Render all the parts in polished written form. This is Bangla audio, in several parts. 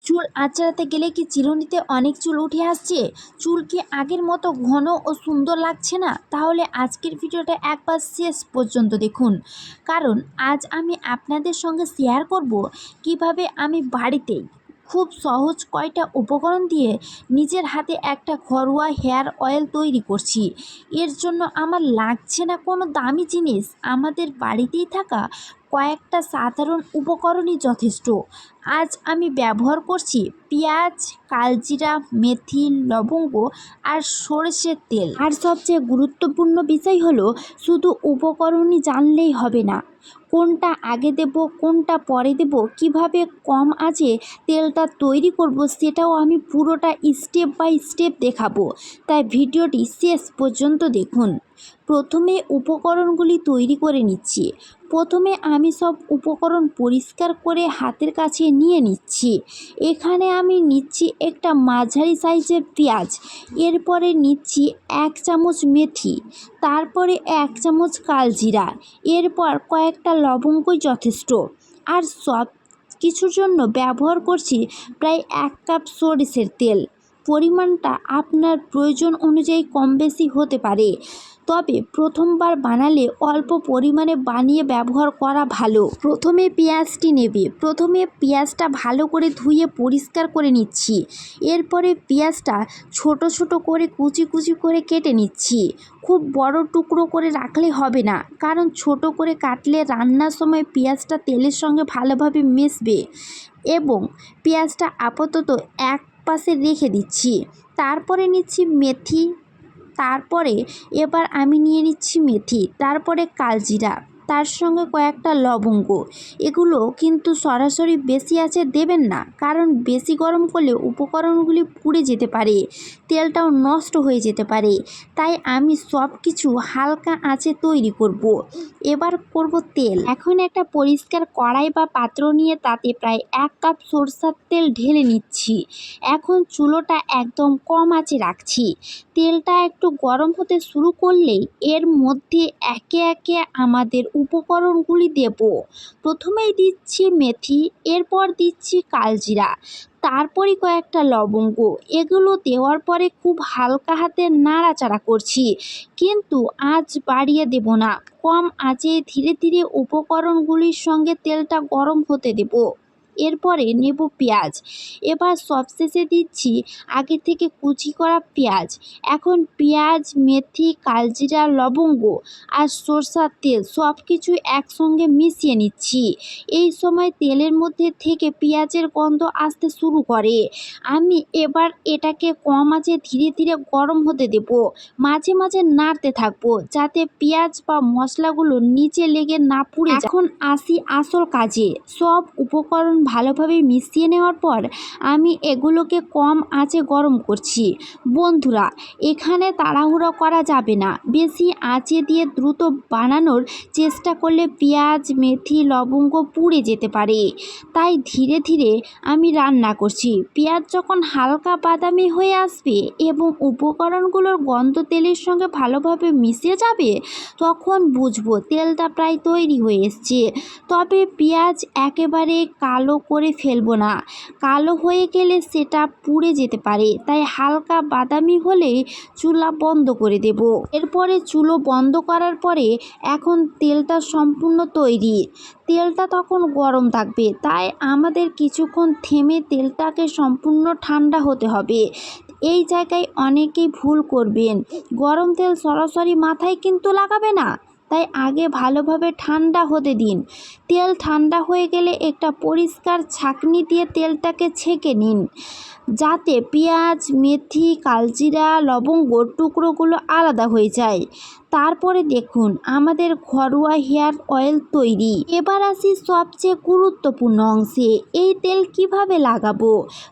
চুল আঁচড়াতে গেলে কি চিরুনিতে অনেক চুল উঠে আসছে? চুল কি আগের মতো ঘন ও সুন্দর লাগছে না? তাহলে আজকের ভিডিওটা একবার শেষ পর্যন্ত দেখুন, কারণ আজ আমি আপনাদের সঙ্গে শেয়ার করব কিভাবে আমি বাড়িতেই খুব সহজ কয়টা উপকরণ দিয়ে নিজের হাতে একটা ঘরোয়া হেয়ার অয়েল তৈরি করছি। এর জন্য আমার লাগছে না কোনো দামি জিনিস, আমাদের বাড়িতেই থাকা কয়েকটা সাধারণ উপকরণই যথেষ্ট। আজ আমি ব্যবহার করছি পেঁয়াজ, কালজিরা, মেথি, লবঙ্গ আর সরষের তেল। আর সবচেয়ে গুরুত্বপূর্ণ বিষয় হলো, শুধু উপকরণই জানলেই হবে না, কোনটা আগে দেব কোনটা পরে দেব, কিভাবে কম আঁচে তেলটা তৈরি করব সেটাও আমি পুরোটা স্টেপ বাই স্টেপ দেখাবো। তাই ভিডিওটি শেষ পর্যন্ত দেখুন। প্রথমে উপকরণগুলি তৈরি করে নিচ্ছি। প্রথমে আমি সব উপকরণ পরিষ্কার করে হাতের কাছে নিয়ে নিচ্ছি। এখানে আমি নিচ্ছি একটা মাঝারি সাইজের পেঁয়াজ, এরপরে নিচ্ছি 1 চামচ মেথি, তারপরে 1 চামচ কালজিরা, এরপর কয়েকটা লবঙ্গই যথেষ্ট। আর সব কিছুর জন্য ব্যবহার করছি প্রায় 1 কাপ সরিষার তেল। পরিমাণটা আপনার প্রয়োজন অনুযায়ী কম বেশি হতে পারে, তবে প্রথমবার বানালে অল্প পরিমাণে বানিয়ে ব্যবহার করা ভালো। প্রথমে পেঁয়াজটি নেবে। প্রথমে পেঁয়াজটা ভালো করে ধুয়ে পরিষ্কার করে নিচ্ছি। এরপরে পেঁয়াজটা ছোট ছোট করে কুচি কুচি করে কেটে নিচ্ছি। খুব বড় টুকরো করে রাখলে হবে না, কারণ ছোট করে কাটলে রান্নার সময় পেঁয়াজটা তেলের সঙ্গে ভালোভাবে মিশবে। এবং পেঁয়াজটা আপাতত এক পাশে রেখে দিচ্ছি। তারপরে নিচ্ছি মেথি, তারপরে এবার আমি নিয়ে নিচ্ছি মেথি, তারপরে কালজিরা, তার সঙ্গে কয়েকটা লবঙ্গ। এগুলো কিন্তু সরাসরি বেশি আঁচে দেবেন না, কারণ বেশি গরম করলে উপকরণগুলি পুড়ে যেতে পারে, তেলটাও নষ্ট হয়ে যেতে পারে। তাই আমি সব কিছু হালকা আঁচে তৈরি করব। এবার করব তেল। এখন একটা পরিষ্কার কড়াই বা পাত্র নিয়ে তাতে প্রায় 1 কাপ সরষের তেল ঢেলে নিচ্ছি। এখন চুলোটা একদম কম আঁচে রাখছি। তেলটা একটু গরম হতে শুরু করলেই এর মধ্যে একে একে আমাদের উপকরণগুলি দেব। প্রথমেই দিচ্ছি মেথি, এরপর দিচ্ছি কালজিরা, তারপরে কয়েকটা লবঙ্গ। এগুলো দেওয়ার পরে খুব হালকা হাতে নাড়াচাড়া করছি, কিন্তু আঁচ বাড়িয়ে দেব না। কম আঁচে ধীরে ধীরে উপকরণগুলির সঙ্গে তেলটা গরম হতে দেব। এরপরে নেব পেঁয়াজ। এবার সবশেষে দিচ্ছি আগে থেকে কুচি করা পেঁয়াজ। এখন পেঁয়াজ, মেথি, কালজিরা, লবঙ্গ আর সরষের তেল সব কিছু একসঙ্গে মিশিয়ে নিচ্ছি। এই সময় তেলের মধ্যে থেকে পেঁয়াজের গন্ধ আসতে শুরু করে। আমি এবার এটাকে কম আঁচে ধীরে ধীরে গরম হতে দেব। মাঝে মাঝে নাড়তে থাকবো, যাতে পেঁয়াজ বা মশলাগুলো নিচে লেগে না পুড়ে যায়। এখন আসি আসল কাজে। সব উপকরণ ভালোভাবে মিশিয়ে নেওয়ার পর আমি এগুলোকে কম আঁচে গরম করছি। বন্ধুরা, এখানে তাড়াহুড়ো করা যাবে না। বেশি আঁচে দিয়ে দ্রুত বানানোর চেষ্টা করলে পেঁয়াজ, মেথি, লবঙ্গ পুড়ে যেতে পারে। তাই ধীরে ধীরে আমি রান্না করছি। পেঁয়াজ যখন হালকা বাদামি হয়ে আসবে এবং উপকরণগুলোর গন্ধ তেলের সঙ্গে ভালোভাবে মিশে যাবে, তখন বুঝবো তেলটা প্রায় তৈরি হয়ে এসছে। তবে পেঁয়াজ একেবারে কালো করে ফেলবো না, কালো হয়ে গেলে সেটা পুড়ে যেতে পারে। তাই হালকা বাদামি হলে চুলা বন্ধ করে দেব। এরপরে চুলো বন্ধ করার পরে এখন তেলটা সম্পূর্ণ তৈরি। তেলটা তখন গরম থাকবে, তাই আমাদের কিছুক্ষণ থেমে তেলটাকে সম্পূর্ণ ঠান্ডা হতে হবে। এই জায়গায় অনেকেই ভুল করবেন, গরম তেল সরাসরি মাথায় কিন্তু লাগাবে না। তাই আগে ভালোভাবে ঠান্ডা হতে দিন। তেল ঠান্ডা হয়ে গেলে একটা পরিষ্কার ছাঁকনি দিয়ে তেলটাকে ছেঁকে নিন, যাতে পেঁয়াজ, মেথি, কালজিরা, লবঙ্গ টুকরোগুলো আলাদা হয়ে যায়। তারপরে দেখুন আমাদের ঘরোয়া হেয়ার অয়েল তৈরি। এবার আসি সবচেয়ে গুরুত্বপূর্ণ অংশে। এই তেল কিভাবে লাগাবো?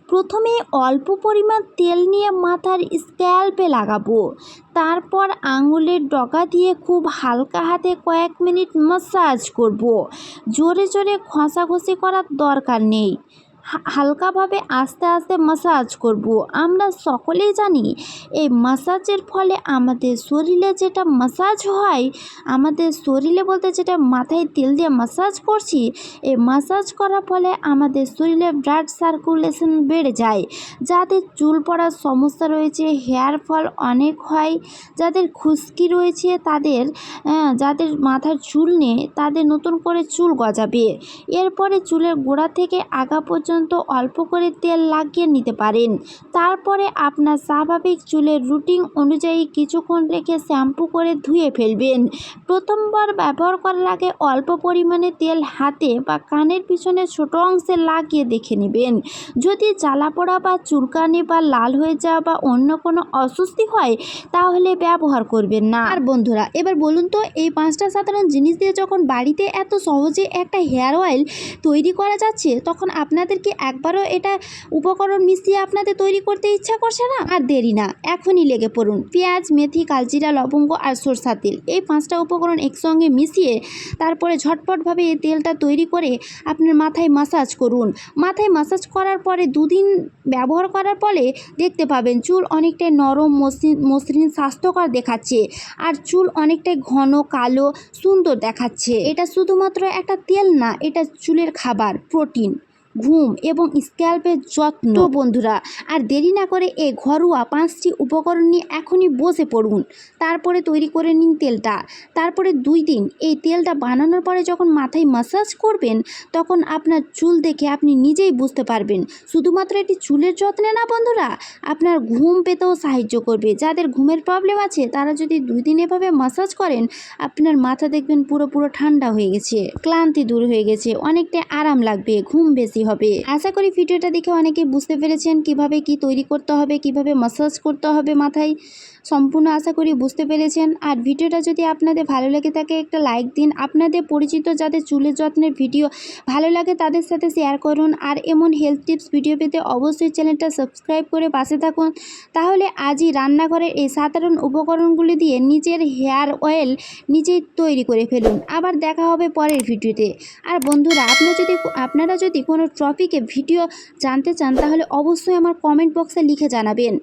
প্রথমে অল্প পরিমাণ তেল নিয়ে মাথার স্ক্যাল্পে লাগাবো। তারপর আঙুলের ডগা দিয়ে খুব হালকা হাতে কয়েক মিনিট ম্যাসাজ করব। জোরে জোরে ঘষাঘষি করার দরকার নেই। হালকাভাবে আস্তে আস্তে ম্যাসাজ করব। আমরা সকলেই জানি এই ম্যাসাজের ফলে আমাদের শরীরে যেটা ম্যাসাজ হয়, আমাদের শরীরে বলতে যেটা মাথায় তেল দিয়ে ম্যাসাজ করছি, এই ম্যাসাজ করার ফলে আমাদের শরীরে ব্লাড সার্কুলেশন বেড়ে যায়। যাদের চুল পড়ার সমস্যা রয়েছে, হেয়ার ফল অনেক হয়, যাদের খুশকি রয়েছে, যাদের মাথার চুল নেই তাদের নতুন করে চুল গজাবে। এরপরে চুলের গোড়া থেকে আগা পর্যন্ত অল্প করে তেল লাগিয়ে নিতে পারেন। তারপরে আপনার স্বাভাবিক চুলের রুটিন অনুযায়ী কিছুক্ষণ রেখে শ্যাম্পু করে ধুয়ে ফেলবেন। প্রথমবার ব্যবহার করার আগে অল্প পরিমাণে তেল হাতে বা কানের পিছনে ছোট অংশে লাগিয়ে দেখে নেবেন। যদি জ্বালা পোড়া বা চুলকানি বা লাল হয়ে যাওয়া বা অন্য কোনো অস্বস্তি হয় তাহলে ব্যবহার করবেন না। আর বন্ধুরা, এবার বলুন তো, এই 5টা সাধারণ জিনিস দিয়ে যখন বাড়িতে এত সহজে একটা হেয়ার অয়েল তৈরি করা যাচ্ছে, তখন আপনাদের কি একবারও এটা উপকরণ মিশিয়ে আপনাদের তৈরি করতে ইচ্ছা করছে না? আর দেরি না, এখনই লেগে পড়ুন। পেঁয়াজ, মেথি, কালজিরা, লবঙ্গ আর সরষার তেল, এই 5টা উপকরণ একসঙ্গে মিশিয়ে তারপরে ঝটপটভাবে এই তেলটা তৈরি করে আপনার মাথায় ম্যাসাজ করুন। মাথায় ম্যাসাজ করার পরে 2 দিন ব্যবহার করার পরে দেখতে পাবেন চুল অনেকটাই নরম, মসৃণ, স্বাস্থ্যকর দেখাচ্ছে আর চুল অনেকটাই ঘন, কালো, সুন্দর দেখাচ্ছে। এটা শুধুমাত্র একটা তেল না, এটা চুলের খাবার, প্রোটিন, ঘুম এবং স্ক্যাল্পের যত্ন। তো বন্ধুরা, আর দেরি না করে এই ঘরোয়া 5টি উপকরণ নিয়ে এখনই বসে পড়ুন। তারপরে তৈরি করে নিন তেলটা। তারপরে 2 দিন এই তেলটা বানানোর পরে যখন মাথায় ম্যাসাজ করবেন, তখন আপনার চুল দেখে আপনি নিজেই বুঝতে পারবেন। শুধুমাত্র এটি চুলের যত্নে না বন্ধুরা, আপনার ঘুম পেতেও সাহায্য করবে। যাদের ঘুমের প্রবলেম আছে তারা যদি 2 দিন এভাবে ম্যাসাজ করেন, আপনার মাথা দেখবেন পুরো ঠান্ডা হয়ে গেছে, ক্লান্তি দূর হয়ে গেছে, অনেকটা আরাম লাগবে, ঘুম বেশি হবে। আশা করি ভিডিওটা দেখে অনেকেই বুঝতে পেরেছেন কিভাবে কি তৈরি করতে হবে, কিভাবে ম্যাসাজ করতে হবে মাথায়, সম্পূর্ণ আশা করি বুঝতে পেরেছেন। আর ভিডিওটা যদি আপনাদের ভালো লেগে থাকে একটা লাইক দিন। আপনাদের পরিচিত যাদের চুলের যত্নের ভিডিও ভালো লাগে তাদের সাথে শেয়ার করুন। আর এমন হেলথ টিপস ভিডিও পেতে অবশ্যই চ্যানেলটা সাবস্ক্রাইব করে পাশে থাকুন। তাহলে আজই রান্নাঘরের এই সাধারণ উপকরণগুলি দিয়ে নিজের হেয়ার অয়েল নিজেই তৈরি করে ফেলুন। আবার দেখা হবে পরের ভিডিওতে। আর বন্ধুরা, আপনারা যদি কোনো টপিকে ভিডিও জানতে চান তাহলে অবশ্যই আমার কমেন্ট বক্সে লিখে জানাবেন।